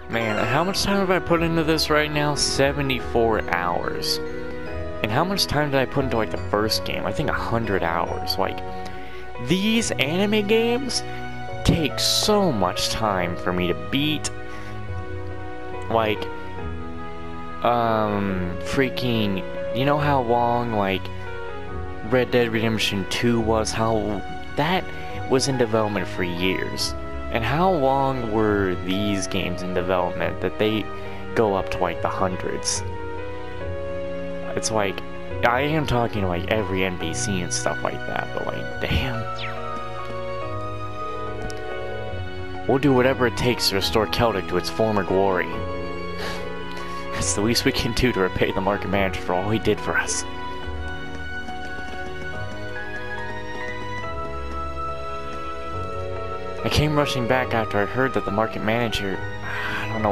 Man, how much time have I put into this right now? 74 hours. And how much time did I put into like the first game? I think 100 hours. Like, these anime games take so much time for me to beat. Like, freaking, you know how long, like, Red Dead Redemption 2 was? How that was in development for years. And how long were these games in development that they go up to, like, the hundreds? It's like, I am talking to, like, every NPC and stuff like that, but, like, damn. We'll do whatever it takes to restore Celtic to its former glory. It's the least we can do to repay the market manager for all he did for us. I came rushing back after I heard that the market manager... I don't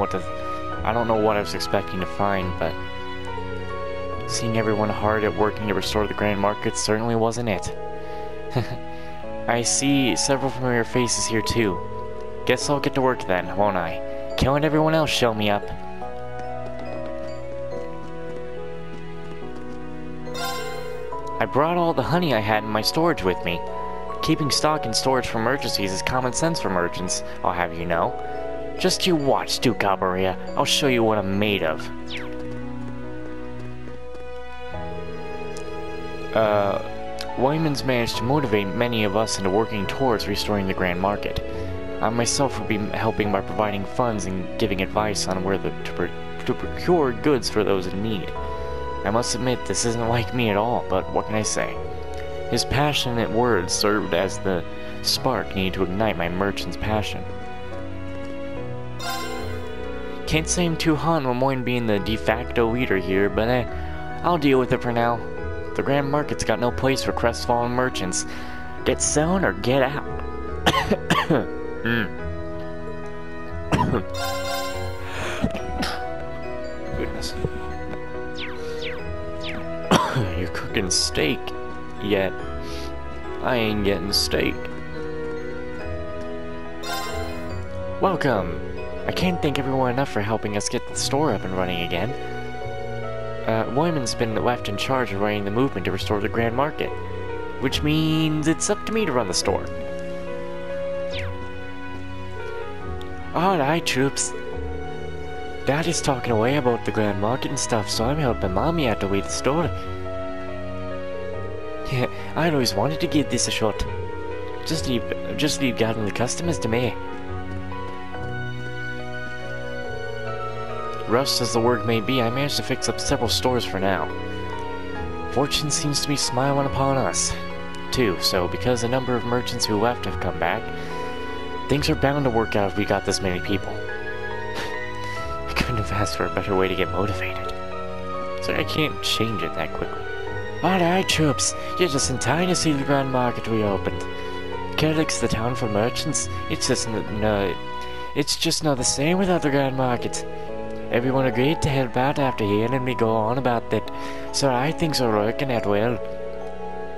know what I was expecting to find, but... seeing everyone hard at working to restore the Grand Market certainly wasn't it. I see several familiar faces here too. Guess I'll get to work then, won't I? Can't let everyone else show me up. I brought all the honey I had in my storage with me. Keeping stock in storage for emergencies is common sense for merchants, I'll have you know. Just you watch, Duke Alberia. I'll show you what I'm made of. Wyman's managed to motivate many of us into working towards restoring the Grand Market. I myself will be helping by providing funds and giving advice on where to procure goods for those in need. I must admit, this isn't like me at all, but what can I say? His passionate words served as the spark needed to ignite my merchant's passion. Can't say I'm too hot on Lemoyne being the de facto leader here, but I'll deal with it for now. The Grand Market's got no place for crestfallen merchants. Get selling or get out. Goodness. You're cooking steak, yet I ain't getting steak. Welcome! I can't thank everyone enough for helping us get the store up and running again. Wyman's been left in charge of running the movement to restore the Grand Market, which means it's up to me to run the store. Alright, troops. Daddy's talking away about the Grand Market and stuff, so I'm helping Mommy out to weigh the store. Yeah, I'd always wanted to give this a shot. Just leave guiding the customers to me. Rough as the work may be, I managed to fix up several stores for now. Fortune seems to be smiling upon us, too, so because a number of merchants who left have come back, things are bound to work out if we got this many people. I couldn't have asked for a better way to get motivated. Sorry, I can't change it that quickly. Alright, troops, you're just in time to see the Grand Market reopened. Celtic's the town for merchants. It's just not the same without the Grand Market. Everyone agreed to help out after hearing me go on about that, so I think things are working out well.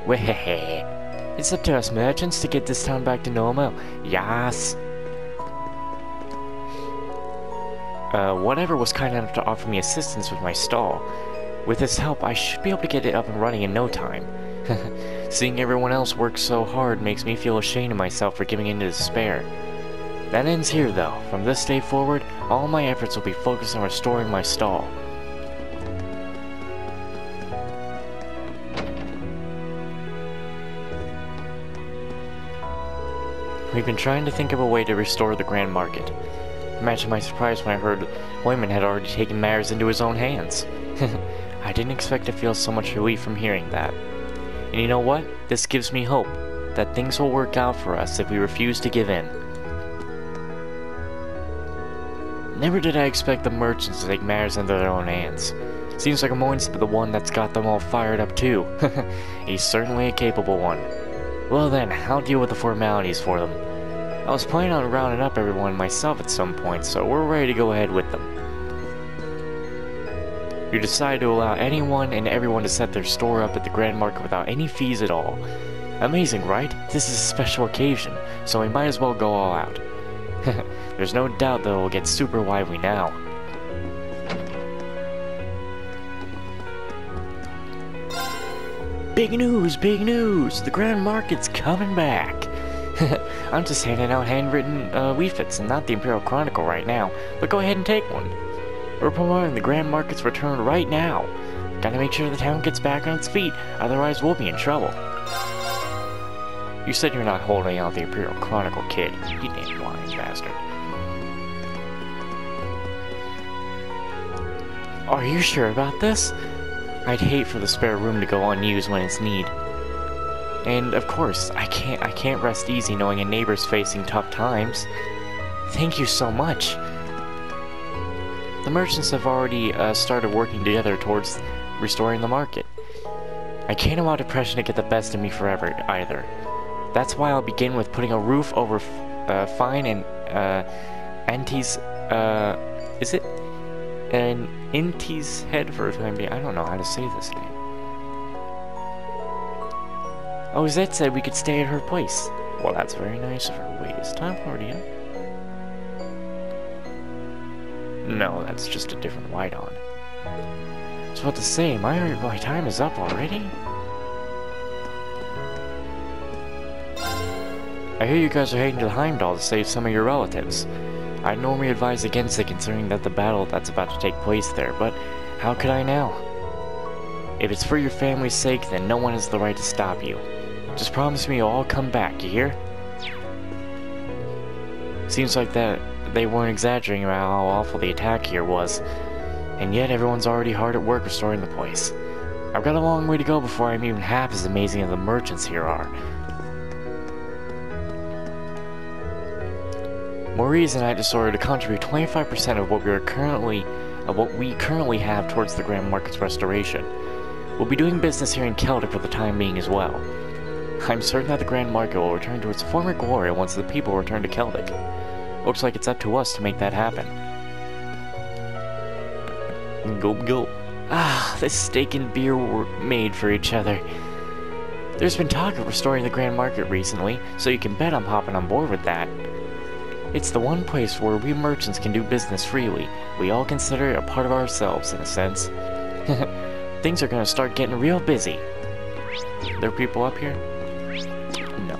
Well, it's up to us merchants to get this town back to normal. Yes. Whatever was kind enough to offer me assistance with my stall. With his help, I should be able to get it up and running in no time. Seeing everyone else work so hard makes me feel ashamed of myself for giving in to despair. That ends here, though. From this day forward, all my efforts will be focused on restoring my stall. We've been trying to think of a way to restore the Grand Market. Imagine my surprise when I heard Wyman had already taken matters into his own hands. I didn't expect to feel so much relief from hearing that. And you know what? This gives me hope that things will work out for us if we refuse to give in. Never did I expect the merchants to take matters into their own hands. Seems like Lemoyne's the one that's got them all fired up too. He's certainly a capable one. Well then, I'll deal with the formalities for them. I was planning on rounding up everyone myself at some point, so we're ready to go ahead with them. You decided to allow anyone and everyone to set their store up at the Grand Market without any fees at all. Amazing, right? This is a special occasion, so we might as well go all out. There's no doubt that it'll get super lively now. Big news, big news! The Grand Market's coming back! I'm just handing out handwritten leaflets and not the Imperial Chronicle right now, but go ahead and take one. We're promoting the Grand Market's return right now. Gotta make sure the town gets back on its feet, otherwise we'll be in trouble. You said you're not holding out the Imperial Chronicle, kid. You damn lying bastard. Are you sure about this? I'd hate for the spare room to go unused when it's need. And of course, I can't rest easy knowing a neighbor's facing tough times. Thank you so much. The merchants have already started working together towards restoring the market. I can't allow depression to get the best of me forever, either. That's why I'll begin with putting a roof over Fine and Auntie's, is it? An Auntie's head for a time being. I don't know how to say this name. Oh, Zed said we could stay at her place. Well, that's very nice of her. Wait, is time already up? No, that's just a different light on. I was about to say, my time is up already? I hear you guys are heading to the Heimdall to save some of your relatives. I'd normally advise against it considering that the battle that's about to take place there, but how could I now? If it's for your family's sake, then no one has the right to stop you. Just promise me you'll all come back, you hear? Seems like that they weren't exaggerating about how awful the attack here was, and yet everyone's already hard at work restoring the place. I've got a long way to go before I'm even half as amazing as the merchants here are. Maurice and I decided to contribute 25% of what we currently have towards the Grand Market's restoration. We'll be doing business here in Celtic for the time being as well. I'm certain that the Grand Market will return to its former glory once the people return to Celtic. Looks like it's up to us to make that happen. Gulp gulp. Ah, the steak and beer were made for each other. There's been talk of restoring the Grand Market recently, so you can bet I'm hopping on board with that. It's the one place where we merchants can do business freely. We all consider it a part of ourselves, in a sense. Things are gonna start getting real busy. There are people up here? No.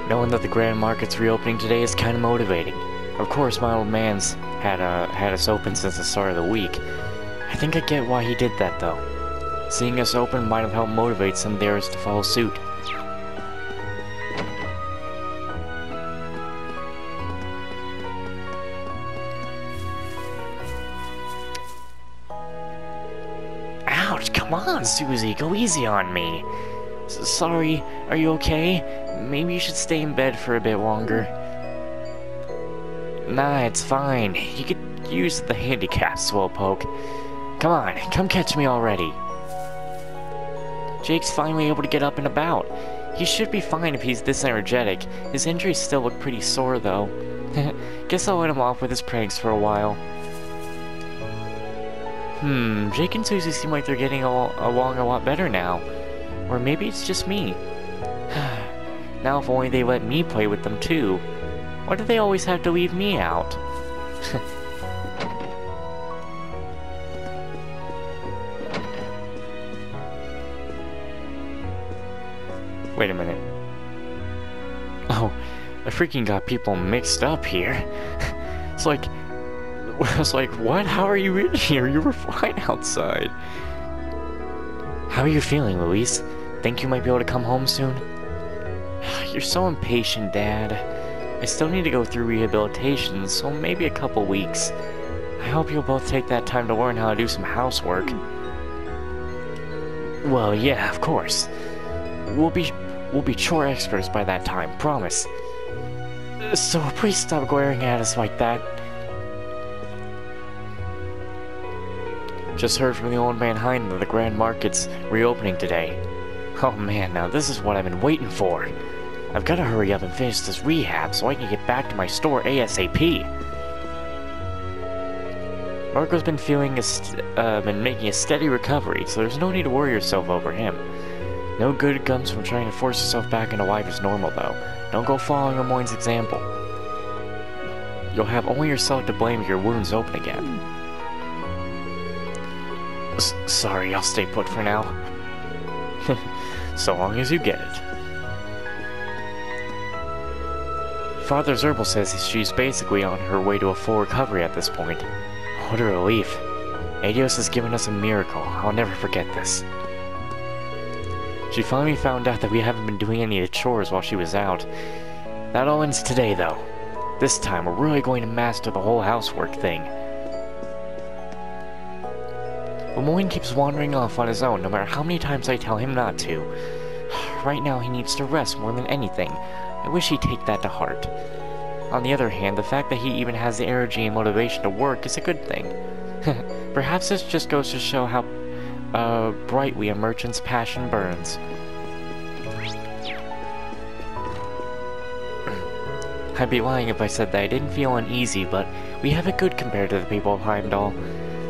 Knowing that the Grand Market's reopening today is kind of motivating. Of course, my old man's had us open since the start of the week. I think I get why he did that, though. Seeing us open might have helped motivate some theirs to follow suit. Ouch, come on, Susie, go easy on me. Sorry, are you okay? Maybe you should stay in bed for a bit longer. Nah, it's fine. You could use the handicap, Slowpoke. Come on, come catch me already. Jake's finally able to get up and about. He should be fine if he's this energetic. His injuries still look pretty sore, though. Guess I'll let him off with his pranks for a while. Jake and Susie seem like they're getting along a lot better now. Or maybe it's just me. Now if only they let me play with them too. Why do they always have to leave me out? Wait a minute. Oh, I freaking got people mixed up here. It's like, I was like, what? How are you in here? You were fine outside. How are you feeling, Luis? Think you might be able to come home soon? You're so impatient, Dad. I still need to go through rehabilitation, so maybe a couple weeks. I hope you'll both take that time to learn how to do some housework. Well, yeah, of course. We'll be chore experts by that time, promise. So please stop glaring at us like that. Just heard from the old man Hein that the Grand Market's reopening today. Oh man, now this is what I've been waiting for. I've got to hurry up and finish this rehab so I can get back to my store ASAP. Marco's been been making a steady recovery, so there's no need to worry yourself over him. No good comes from trying to force yourself back into life as normal, though. Don't go following Amoyne's example. You'll have only yourself to blame if your wounds open again. Sorry, I'll stay put for now. So long as you get it. Father Zerbal says she's basically on her way to a full recovery at this point. What a relief. Adios has given us a miracle. I'll never forget this. She finally found out that we haven't been doing any of the chores while she was out. That all ends today, though. This time, we're really going to master the whole housework thing. Lemoyne keeps wandering off on his own, no matter how many times I tell him not to. Right now, he needs to rest more than anything. I wish he'd take that to heart. On the other hand, the fact that he even has the energy and motivation to work is a good thing. Perhaps this just goes to show how brightly a merchant's passion burns. I'd be lying if I said that I didn't feel uneasy, but we have it good compared to the people of Heimdall.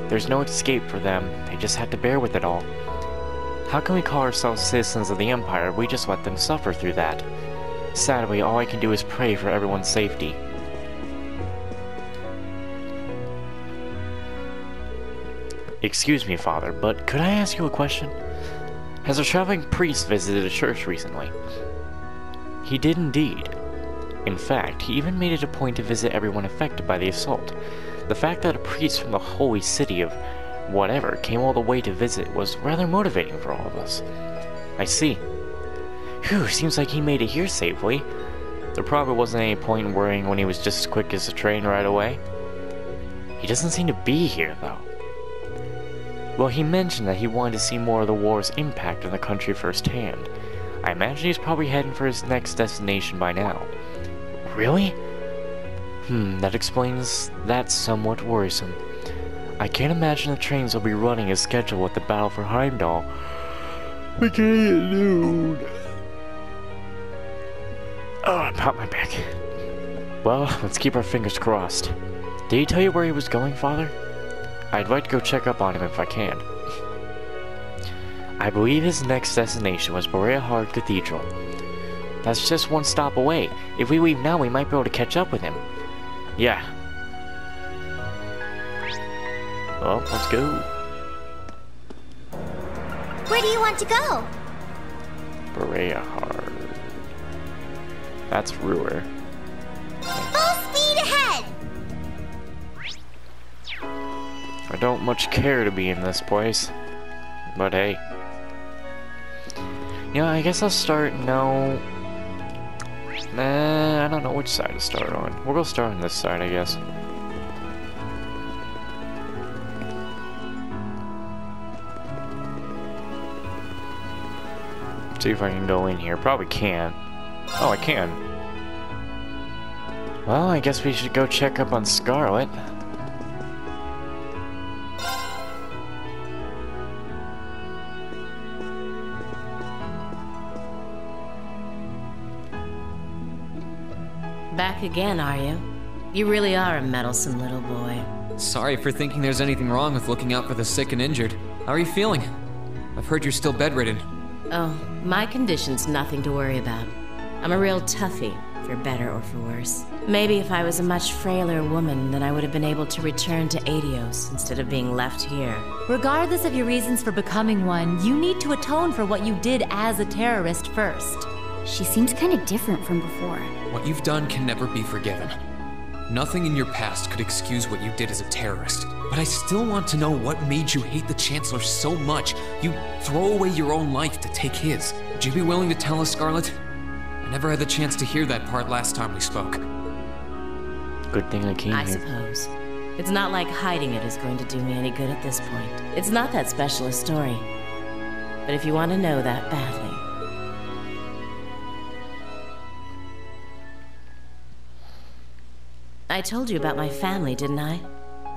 There's no escape for them, they just have to bear with it all. How can we call ourselves citizens of the Empire if we just let them suffer through that? Sadly, all I can do is pray for everyone's safety. Excuse me, Father, but could I ask you a question? Has a traveling priest visited a church recently? He did indeed. In fact, he even made it a point to visit everyone affected by the assault. The fact that a priest from the holy city of whatever came all the way to visit was rather motivating for all of us. I see. Phew, seems like he made it here safely. There probably wasn't any point in worrying when he was just as quick as a train right away. He doesn't seem to be here, though. Well, he mentioned that he wanted to see more of the war's impact on the country firsthand. I imagine he's probably heading for his next destination by now. Really? That explains that somewhat worrisome. I can't imagine the trains will be running as scheduled with the battle for Heimdall. Beginning at noon. Oh, I popped my back. Well, let's keep our fingers crossed. Did he tell you where he was going, Father? I'd like to go check up on him if I can. I believe his next destination was Boreahard Cathedral. That's just one stop away. If we leave now, we might be able to catch up with him. Yeah. Well, let's go. Where do you want to go? Boreahard. That's Ruhr. Full speed ahead! I don't much care to be in this place. But hey. You know, I guess I'll start... No. Nah, I don't know which side to start on. We'll go start on this side, I guess. See if I can go in here. Probably can't. Oh, I can. Well, I guess we should go check up on Scarlet. Back again, are you? You really are a meddlesome little boy. Sorry for thinking there's anything wrong with looking out for the sick and injured. How are you feeling? I've heard you're still bedridden. Oh, my condition's nothing to worry about. I'm a real toughie, for better or for worse. Maybe if I was a much frailer woman, then I would have been able to return to Adios instead of being left here. Regardless of your reasons for becoming one, you need to atone for what you did as a terrorist first. She seems kind of different from before. What you've done can never be forgiven. Nothing in your past could excuse what you did as a terrorist. But I still want to know what made you hate the Chancellor so much you'd throw away your own life to take his. Would you be willing to tell us, Scarlet? I never had the chance to hear that part last time we spoke. Good thing I came I here. suppose. It's not like hiding it is going to do me any good at this point. It's not that special a story. But if you want to know that badly... I told you about my family, didn't I?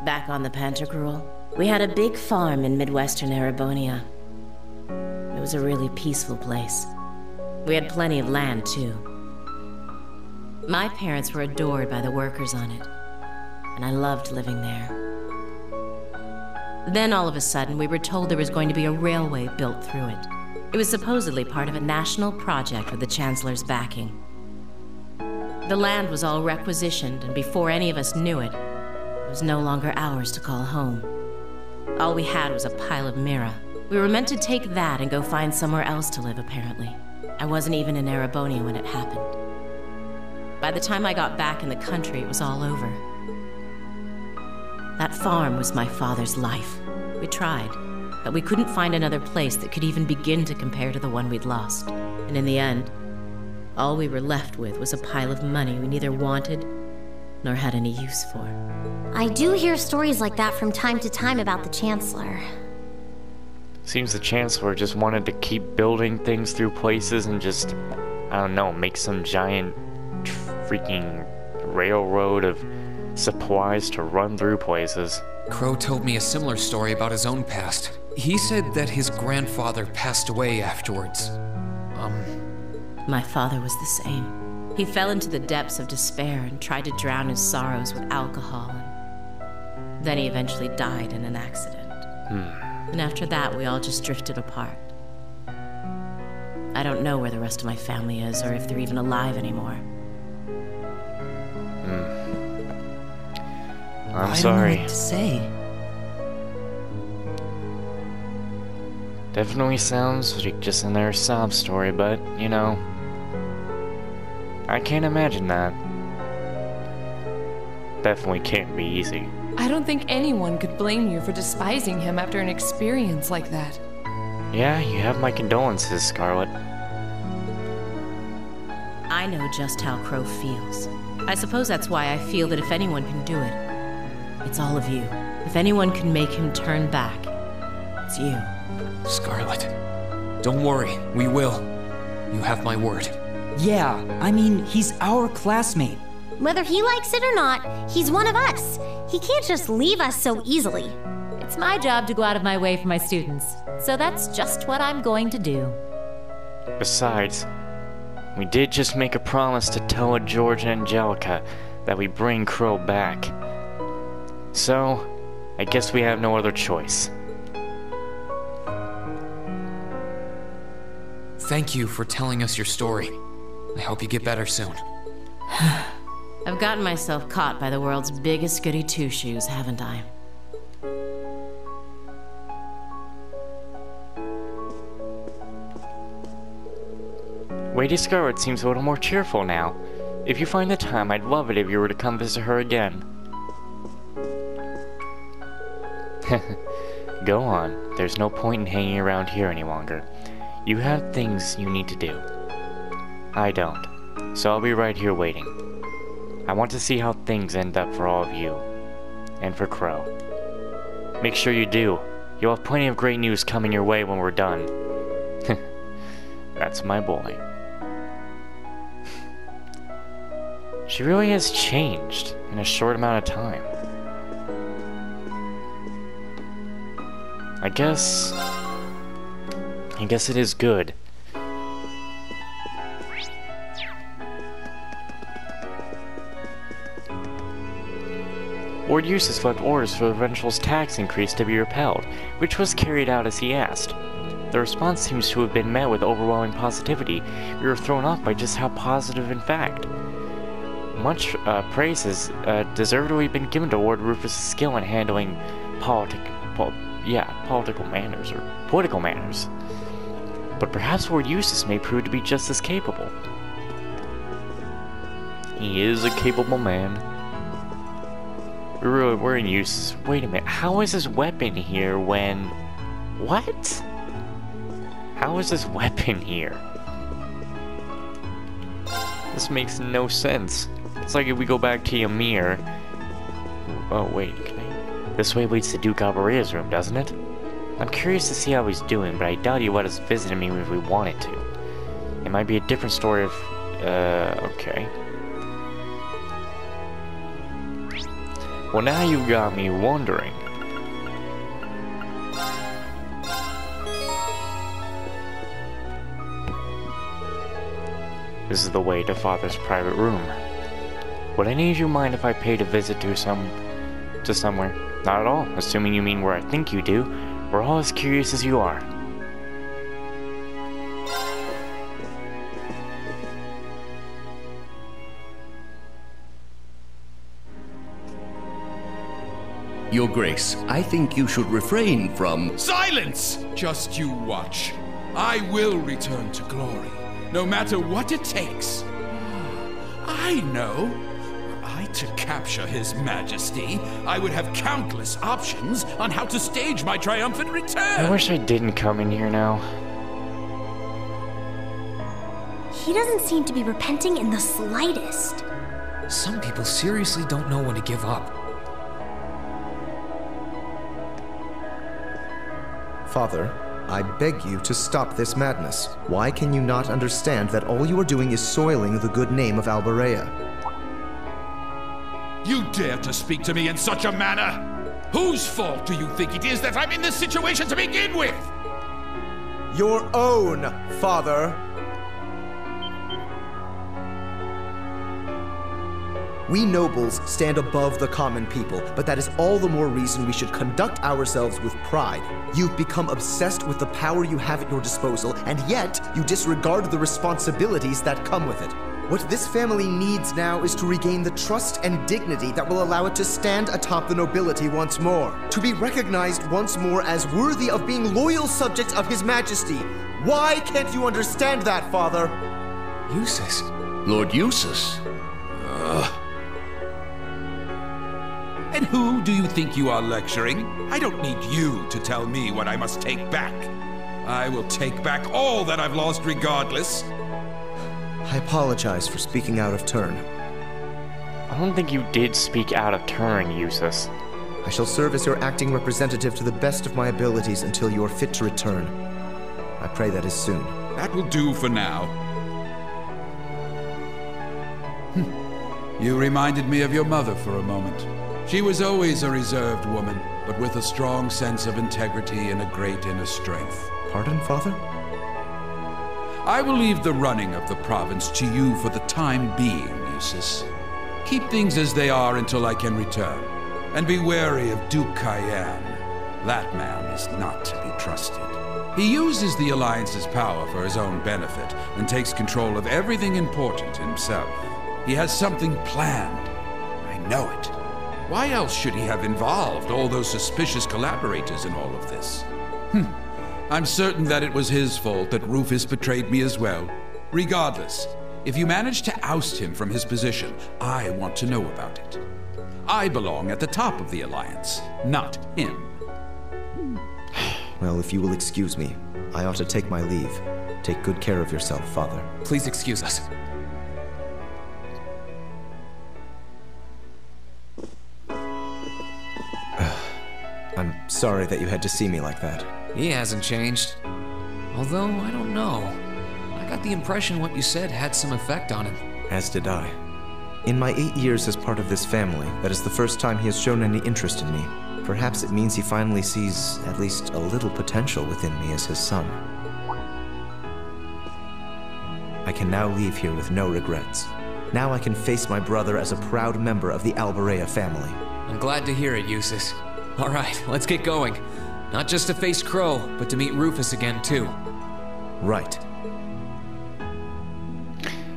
Back on the Pantagruel. We had a big farm in Midwestern Erebonia. It was a really peaceful place. We had plenty of land, too. My parents were adored by the workers on it, and I loved living there. Then all of a sudden, we were told there was going to be a railway built through it. It was supposedly part of a national project with the Chancellor's backing. The land was all requisitioned, and before any of us knew it, it was no longer ours to call home. All we had was a pile of mira. We were meant to take that and go find somewhere else to live, apparently. I wasn't even in Erebonia when it happened. By the time I got back in the country, it was all over. That farm was my father's life. We tried, but we couldn't find another place that could even begin to compare to the one we'd lost. And in the end, all we were left with was a pile of money we neither wanted nor had any use for. I do hear stories like that from time to time about the Chancellor. Seems the Chancellor just wanted to keep building things through places and just, I don't know, make some giant freaking railroad of supplies to run through places. Crow told me a similar story about his own past. He said that his grandfather passed away afterwards. My father was the same. He fell into the depths of despair and tried to drown his sorrows with alcohol. And then he eventually died in an accident. And after that, we all just drifted apart. I don't know where the rest of my family is or if they're even alive anymore. I'm sorry. I don't know what to say. Definitely sounds like just another sob story, but, you know, I can't imagine that. Definitely can't be easy. I don't think anyone could blame you for despising him after an experience like that. Yeah, you have my condolences, Scarlet. I know just how Crow feels. I suppose that's why I feel that if anyone can do it, it's all of you. If anyone can make him turn back, it's you. Scarlet, don't worry, we will. You have my word. Yeah, I mean, he's our classmate. Whether he likes it or not, he's one of us. He can't just leave us so easily. It's my job to go out of my way for my students, so that's just what I'm going to do. Besides, we did just make a promise to Toa, George, and Angelica that we bring Crow back. So, I guess we have no other choice. Thank you for telling us your story. I hope you get better soon. I've gotten myself caught by the world's biggest goody two-shoes, haven't I? Lady Scarlet seems a little more cheerful now. If you find the time, I'd love it if you were to come visit her again. Go on. There's no point in hanging around here any longer. You have things you need to do. I don't. So I'll be right here waiting. I want to see how things end up for all of you. And for Crow. Make sure you do. You'll have plenty of great news coming your way when we're done. That's my boy. She really has changed in a short amount of time. I guess it is good. Lord Eustace left orders for the Provincial's tax increase to be repealed, which was carried out as he asked. The response seems to have been met with overwhelming positivity. We were thrown off by just how positive, in fact. Much praise has deservedly been given to Lord Rufus' skill in handling political manners. But perhaps Lord Eustace may prove to be just as capable. He is a capable man. We're in Eustace. Wait a minute, how is this weapon here when... What? How is this weapon here? This makes no sense. It's like if we go back to Ymir... Oh wait, can I... This way leads to Duke Alberia's room, doesn't it? I'm curious to see how he's doing, but I doubt he'd let us visit him even if we wanted to. It might be a different story if... okay. Well, now you got me wondering. This is the way to Father's private room. Would any of you mind if I paid a visit to somewhere? Not at all, assuming you mean where I think you do. We're all as curious as you are. Your Grace, I think you should refrain from... Silence! Just you watch. I will return to glory, no matter what it takes. I know. Were I to capture His Majesty, I would have countless options on how to stage my triumphant return. I wish I didn't come in here now. He doesn't seem to be repenting in the slightest. Some people seriously don't know when to give up. Father, I beg you to stop this madness. Why can you not understand that all you are doing is soiling the good name of Albarea? You dare to speak to me in such a manner? Whose fault do you think it is that I'm in this situation to begin with? Your own, Father. We nobles stand above the common people, but that is all the more reason we should conduct ourselves with pride. You've become obsessed with the power you have at your disposal, and yet you disregard the responsibilities that come with it. What this family needs now is to regain the trust and dignity that will allow it to stand atop the nobility once more, to be recognized once more as worthy of being loyal subjects of His Majesty. Why can't you understand that, Father? Eustace. Lord Eustace. And who do you think you are lecturing? I don't need you to tell me what I must take back. I will take back all that I've lost regardless. I apologize for speaking out of turn. I don't think you did speak out of turn, Eustace. I shall serve as your acting representative to the best of my abilities until you are fit to return. I pray that is soon. That will do for now. You reminded me of your mother for a moment. She was always a reserved woman, but with a strong sense of integrity and a great inner strength. Pardon, Father? I will leave the running of the province to you for the time being, Eustace. Keep things as they are until I can return. And be wary of Duke Cayenne. That man is not to be trusted. He uses the Alliance's power for his own benefit and takes control of everything important himself. He has something planned. I know it. Why else should he have involved all those suspicious collaborators in all of this? I'm certain that it was his fault that Rufus betrayed me as well. Regardless, if you manage to oust him from his position, I want to know about it. I belong at the top of the Alliance, not him. Well, if you will excuse me, I ought to take my leave. Take good care of yourself, Father. Please excuse us. I'm sorry that you had to see me like that. He hasn't changed. Although, I don't know. I got the impression what you said had some effect on him. As did I. In my 8 years as part of this family, that is the first time he has shown any interest in me. Perhaps it means he finally sees at least a little potential within me as his son. I can now leave here with no regrets. Now I can face my brother as a proud member of the Albarea family. I'm glad to hear it, Eustace. All right, let's get going. Not just to face Crow, but to meet Rufus again, too. Right.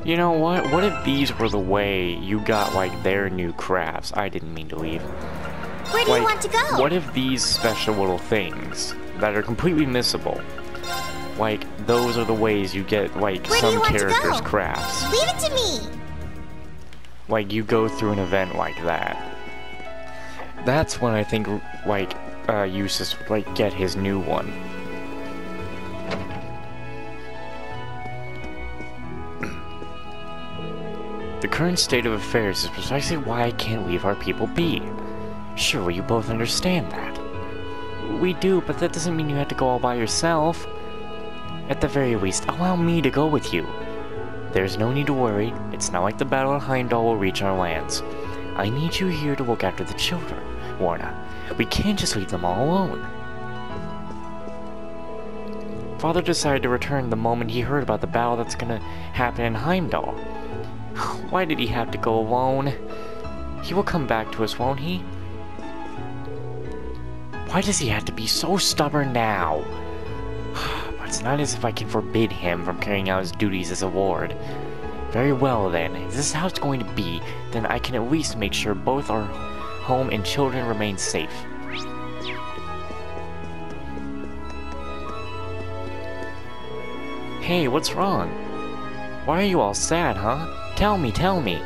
You know what? What if these were the way you got, like, their new crafts? I didn't mean to leave. Where do you want to go? What if these special little things that are completely missable, like, those are the ways you get, like, some characters' crafts? Leave it to me! Like, you go through an event like that. That's when I think, like, Eustace would, like, get his new one. The current state of affairs is precisely why I can't leave our people be. Surely you both understand that. We do, but that doesn't mean you have to go all by yourself. At the very least, allow me to go with you. There's no need to worry. It's not like the battle at Heimdall will reach our lands. I need you here to look after the children, Warna. We can't just leave them all alone. Father decided to return the moment he heard about the battle that's gonna happen in Heimdall. Why did he have to go alone? He will come back to us, won't he? Why does he have to be so stubborn now? But it's not as if I can forbid him from carrying out his duties as a ward. Very well then, if this is how it's going to be, then I can at least make sure both our home and children remain safe. Hey, what's wrong? Why are you all sad, huh? Tell me, tell me.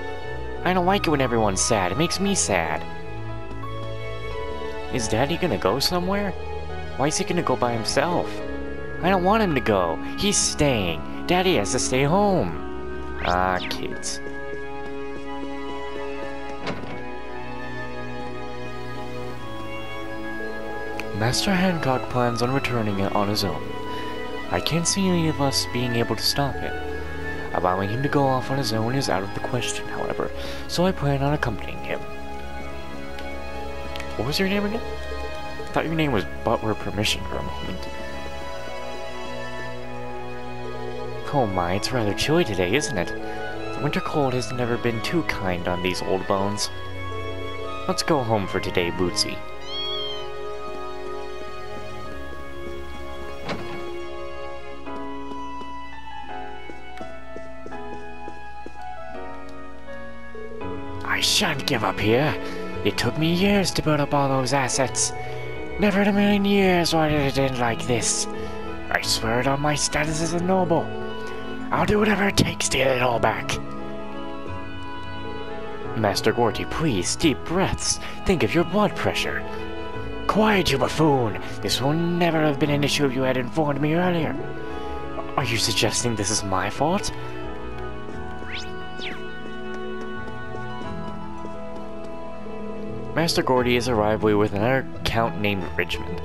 I don't like it when everyone's sad. It makes me sad. Is Daddy gonna go somewhere? Why is he gonna go by himself? I don't want him to go. He's staying. Daddy has to stay home. Ah, kids. Master Hancock plans on returning on his own. I can't see any of us being able to stop him. Allowing him to go off on his own is out of the question, however, so I plan on accompanying him. What was your name again? I thought your name was Butler Permission for a moment. Oh my, it's rather chilly today, isn't it? The winter cold has never been too kind on these old bones. Let's go home for today, Bootsy. I shan't give up here. It took me years to build up all those assets. Never in a million years would it end like this. I swear it on my status as a noble. I'll do whatever it takes to get it all back. Master Gorty, please, deep breaths. Think of your blood pressure. Quiet, you buffoon! This will never have been an issue if you had informed me earlier. Are you suggesting this is my fault? Master Gordy has arrived with another count named Richmond.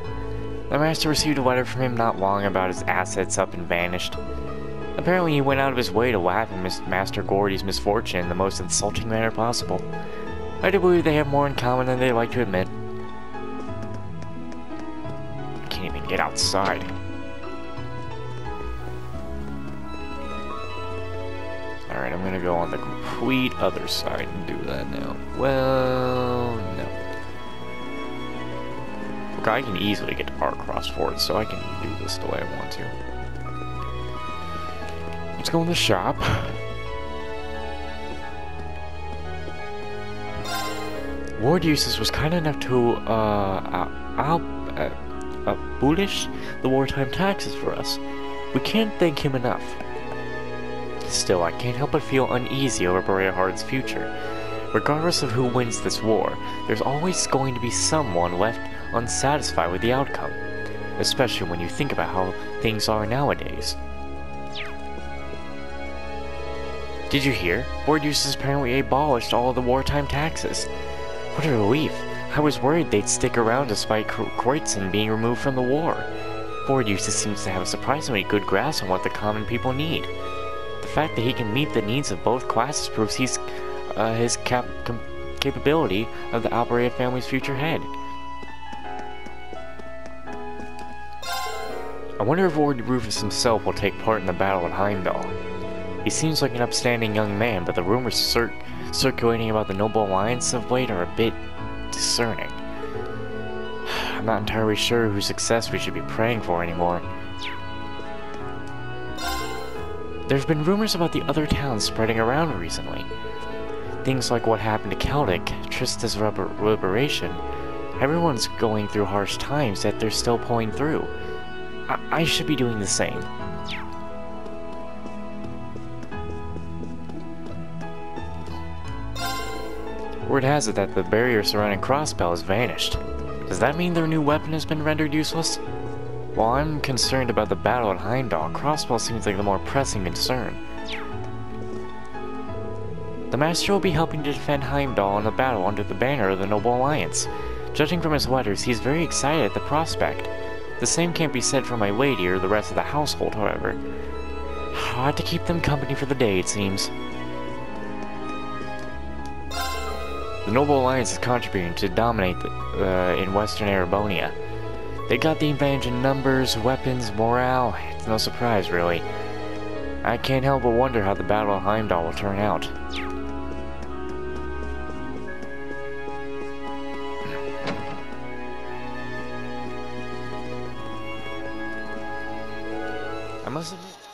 The master received a letter from him not long about his assets up and vanished. Apparently he went out of his way to laugh at Master Gordy's misfortune in the most insulting manner possible. I do believe they have more in common than they like to admit. I can't even get outside. Alright, I'm gonna go on the complete other side and do that now. Well, no. Look, I can easily get to Arcross Fort, so I can do this the way I want to. Let's go in the shop. Lord Eustace was kind enough to, abolish the wartime taxes for us. We can't thank him enough. Still, I can't help but feel uneasy over Boreahard's future. Regardless of who wins this war, there's always going to be someone left unsatisfied with the outcome. Especially when you think about how things are nowadays. Did you hear? Lord Eustace apparently abolished all of the wartime taxes. What a relief. I was worried they'd stick around despite Kreutzen being removed from the war. Lord Eustace seems to have a surprisingly good grasp on what the common people need. The fact that he can meet the needs of both classes proves his capability of the Albreda family's future head. I wonder if Lord Rufus himself will take part in the battle at Heimdall. He seems like an upstanding young man, but the rumors circulating about the Noble Alliance of late are a bit discerning. I'm not entirely sure whose success we should be praying for anymore. There's been rumors about the other towns spreading around recently. Things like what happened to Celtic, Trista's liberation. Everyone's going through harsh times, yet they're still pulling through. I should be doing the same. Word has it that the barrier surrounding Crossbell has vanished. Does that mean their new weapon has been rendered useless? While I'm concerned about the battle at Heimdall, Crossbell seems like the more pressing concern. The Master will be helping to defend Heimdall in the battle under the banner of the Noble Alliance. Judging from his letters, he's very excited at the prospect. The same can't be said for my lady or the rest of the household, however. I'll have to keep them company for the day, it seems. The Noble Alliance is contributing to dominate in Western Erebonia. They got the advantage in numbers, weapons, morale. It's no surprise, really. I can't help but wonder how the Battle of Heimdall will turn out. I must admit,